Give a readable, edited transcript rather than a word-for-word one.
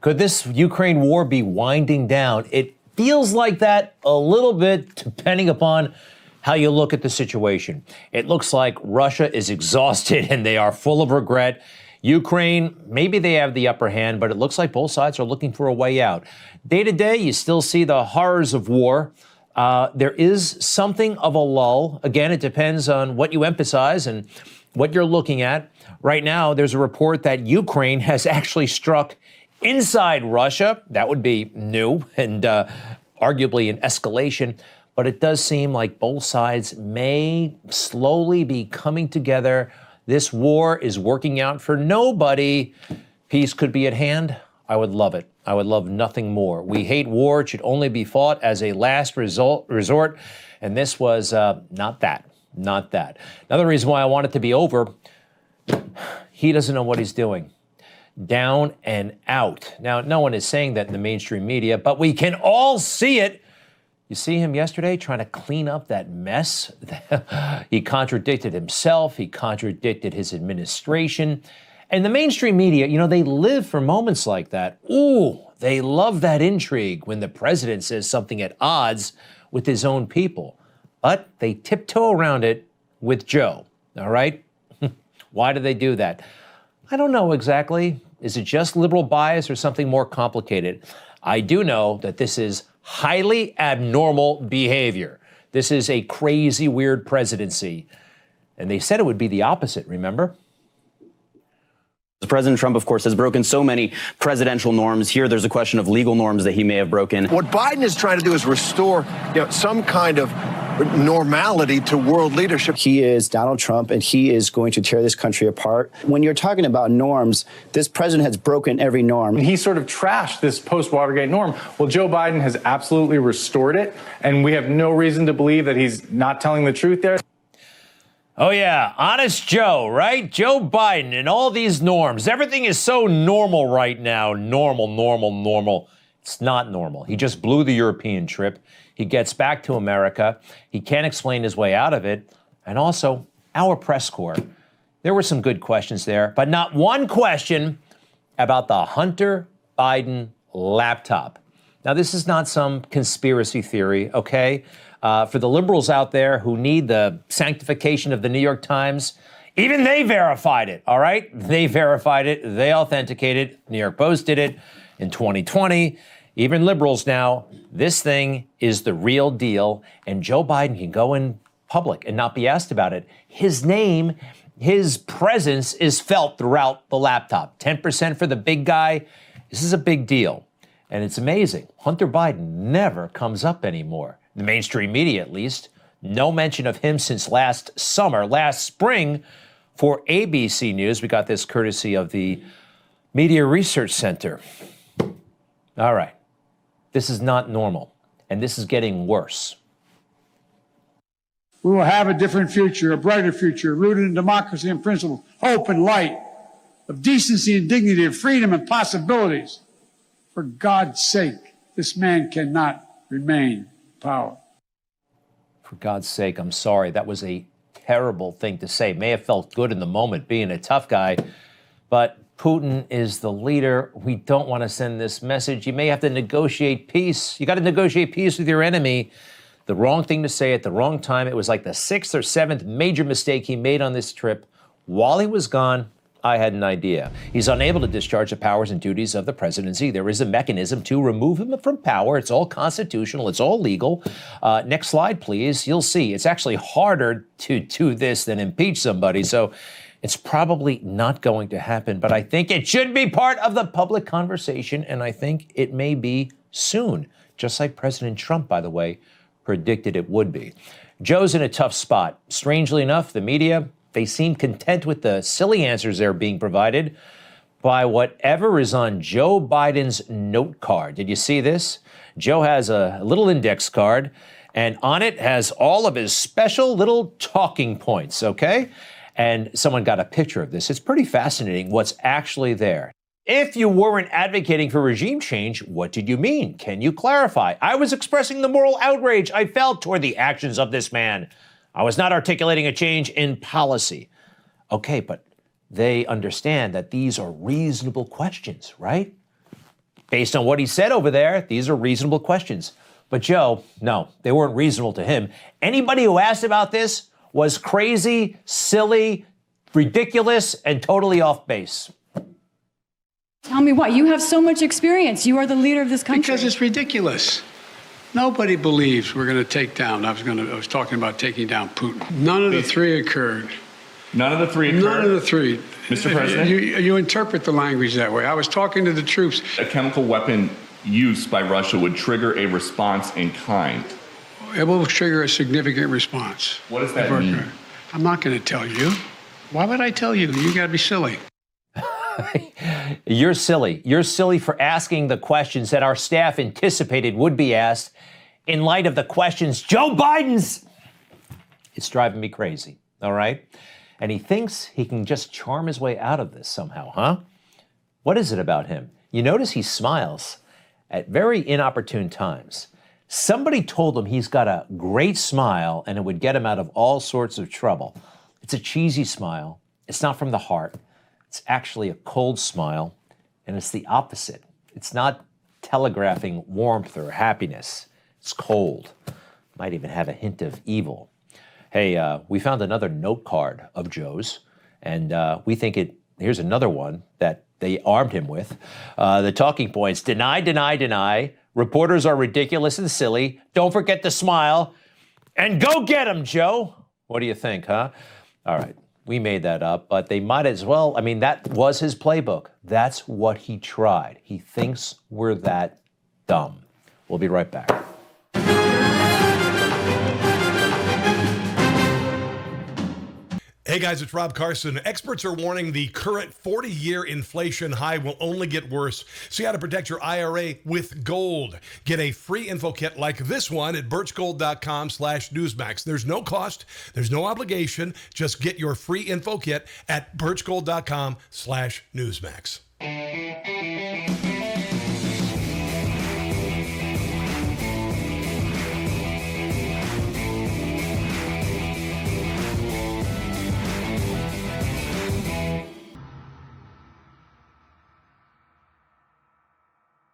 Could this Ukraine war be winding down? It feels like that a little bit, depending upon how you look at the situation. It looks like Russia is exhausted and they are full of regret. Ukraine, maybe they have the upper hand, but it looks like both sides are looking for a way out. Day to day, you still see the horrors of war. There is something of a lull. Again, it depends on what you emphasize and what you're looking at. Right now, there's a report that Ukraine has actually struck inside Russia. That would be new and arguably an escalation. But it does seem like both sides may slowly be coming together. This war is working out for nobody. Peace could be at hand. I would love it. I would love nothing more. We hate war. It should only be fought as a last resort. And this was not that. Not that. Another reason why I want it to be over, he doesn't know what he's doing. Down and out. Now, no one is saying that in the mainstream media, but we can all see it. You see him yesterday trying to clean up that mess. He contradicted himself. He contradicted his administration. And the mainstream media, you know, they live for moments like that. Ooh, they love that intrigue when the president says something at odds with his own people. But they tiptoe around it with Joe, all right? Why do they do that? I don't know exactly. Is it just liberal bias or something more complicated? I do know that this is highly abnormal behavior. This is a crazy, weird presidency. And they said it would be the opposite, remember? President Trump, of course, has broken so many presidential norms. Here, there's a question of legal norms that he may have broken. What Biden is trying to do is restore, some kind of normality to world leadership. He is Donald Trump, and he is going to tear this country apart. When you're talking about norms, this president has broken every norm. He sort of trashed this post-Watergate norm. Well, Joe Biden has absolutely restored it, and we have no reason to believe that he's not telling the truth there. Oh, yeah, honest Joe, right? Joe Biden and all these norms. Everything is so normal right now. Normal. It's not normal. He just blew the European trip. He gets back to America. He can't explain his way out of it. And also, our press corps. There were some good questions there, but not one question about the Hunter Biden laptop. Now, this is not some conspiracy theory, okay? For the liberals out there who need the sanctification of the New York Times, even they verified it, all right? They verified it. They authenticated it. New York Post did it in 2020. Even liberals now, this thing is the real deal, and Joe Biden can go in public and not be asked about it. His name, his presence is felt throughout the laptop. 10% for the big guy. This is a big deal, and it's amazing. Hunter Biden never comes up anymore. The mainstream media, at least. No mention of him since last spring for ABC News. We got this courtesy of the Media Research Center. All right. This is not normal, and this is getting worse. We will have a different future, a brighter future, rooted in democracy and principle, hope and light, of decency and dignity, of freedom and possibilities. For God's sake, this man cannot remain in power. For God's sake, I'm sorry. That was a terrible thing to say. May have felt good in the moment being a tough guy, but Putin is the leader. We don't want to send this message. You may have to negotiate peace. You got to negotiate peace with your enemy. The wrong thing to say at the wrong time. It was like the 6th or 7th major mistake he made on this trip. While he was gone, I had an idea. He's unable to discharge the powers and duties of the presidency. There is a mechanism to remove him from power. It's all constitutional. It's all legal. Next slide, please. You'll see. It's actually harder to do this than impeach somebody. So it's probably not going to happen, but I think it should be part of the public conversation, and I think it may be soon, just like President Trump, by the way, predicted it would be. Joe's in a tough spot. Strangely enough, the media, they seem content with the silly answers they're being provided by whatever is on Joe Biden's note card. Did you see this? Joe has a little index card, and on it has all of his special little talking points, okay? And someone got a picture of this. It's pretty fascinating what's actually there. If you weren't advocating for regime change, what did you mean? Can you clarify? I was expressing the moral outrage I felt toward the actions of this man. I was not articulating a change in policy. Okay, but they understand that these are reasonable questions, right? Based on what he said over there, these are reasonable questions. But Joe, no, they weren't reasonable to him. Anybody who asked about this was crazy, silly, ridiculous, and totally off base. Tell me why. You have so much experience. You are the leader of this country. Because it's ridiculous. Nobody believes we're going to take down. I was talking about taking down Putin. None of the three occurred. None of the three occurred? None of the three. Mr. President? You interpret the language that way. I was talking to the troops. A chemical weapon use by Russia would trigger a response in kind. It will trigger a significant response. What does that mean? I'm not going to tell you. Why would I tell you? You got to be silly. You're silly. You're silly for asking the questions that our staff anticipated would be asked in light of the questions Joe Biden's. It's driving me crazy, all right? And he thinks he can just charm his way out of this somehow, huh? What is it about him? You notice he smiles at very inopportune times. Somebody told him he's got a great smile and it would get him out of all sorts of trouble. It's a cheesy smile. It's not from the heart. It's actually a cold smile, and it's the opposite. It's not telegraphing warmth or happiness. It's cold. Might even have a hint of evil. Hey, we found another note card of Joe's, and we think here's another one that they armed him with. The talking points: deny, deny, deny. Reporters are ridiculous and silly. Don't forget to smile. And go get him, Joe. What do you think, huh? All right. We made that up, but they might as well. I mean, that was his playbook. That's what he tried. He thinks we're that dumb. We'll be right back. Hey guys, it's Rob Carson. Experts are warning the current 40-year inflation high will only get worse. See how to protect your IRA with gold. Get a free info kit like this one at birchgold.com/Newsmax. There's no cost. There's no obligation. Just get your free info kit at birchgold.com/Newsmax.